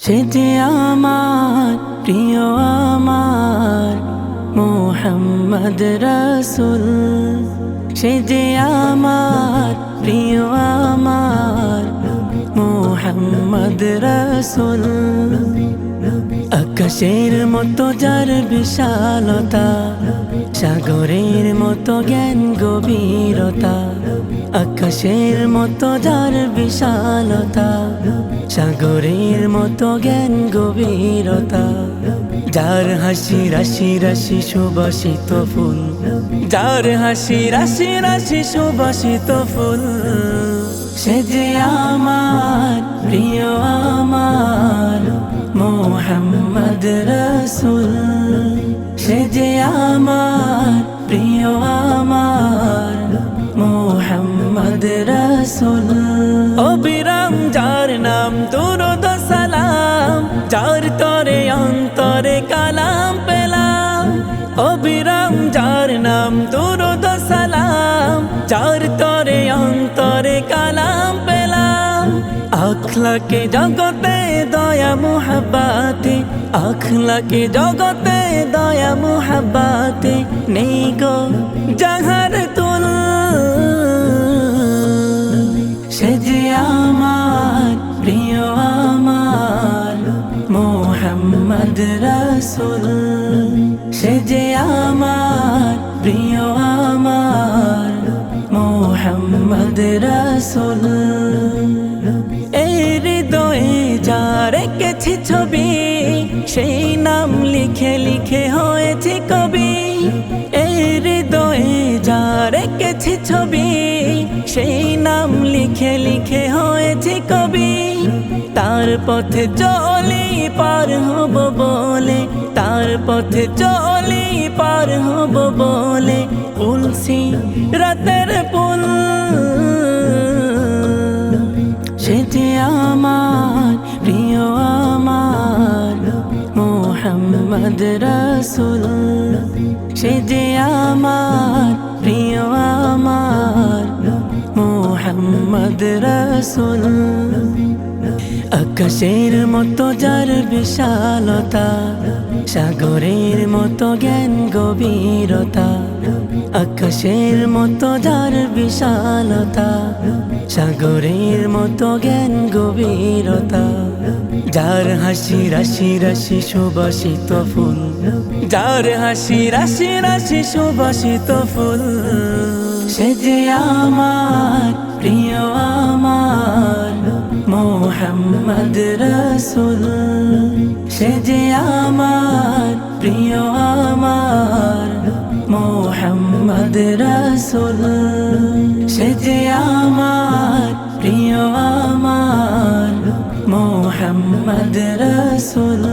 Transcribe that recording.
সে যে আমার প্রিয় আমার মোহাম্মদ রাসূল, সে যে আমার প্রিয় আমার মোহাম্মদ রাসূল। আকাশের মতো যার বিশালতা, সাগরের মতো জ্ঞান গভীরতা। আকাশের মতো যার বিশালতা, সাগরের মতো জ্ঞান গভীরতা। যার হাসি রাশি রাশি সুবাসিত ফুল, যার হাসি রাশি রাশি সুবাসিত ফুল। সে যে আমার প্রিয় আমার মোহাম্মদ রাসূল, সে যে আমার প্রিয় আমার মোহাম্মদ রাসূল। অবিরাম যার নাম দুরূদ সালাম, যার তরে অন্তরে কালাম পেলাম। অবিরাম যার নাম দুরূদ সালাম, যার তরে অন্তরে কালাম পেলাম। আখলাকে জগতে দয়া মুহাব্বাতে, আখলাকে জগতে দয়া মুহাব্বাতে নেই গো যাহার তুল। সে যে আমার প্রিয় আমার মোহাম্মদ রাসূল, সে যে আমার প্রিয় আমার মোহাম্মদ রাসূল। এই হৃদয়ে যার রেখেছি ছবি, সেই নাম লিখে লিখে হয়েছে কবি। এই হৃদয়ে যার রেখেছি ছবি, সেই নাম লিখে লিখে হয়েছে কবি। তার পথে চলি পার হব বলে, তার পথে চলি পার হব বলে তুলসী রাতের পুল। সে যে আমার প্রিয় আমার মোহাম্মদ রাসূল, সে যে আমার প্রিয় আমার মোহাম্মদ রাসূল। আকাশের মতো যার বিশালতা, সাগরের মতো জ্ঞান গভীরতা। আকাশের মতো যার বিশালতা, সাগরের মতো জ্ঞান গভীরতা। যার হাসি রাশি রাশি সুবাসিত ফুল, যার হাসি রাশি রাশি সুবাসিত ফুল। সে যে আমার প্রিয় আমার মোহাম্মদ রাসূল, সে যে আমার প্রিয় আমার মোহাম্মদ রাসূল। সে যে আমার প্রিয় আমার মোহাম্মদ রাসূল।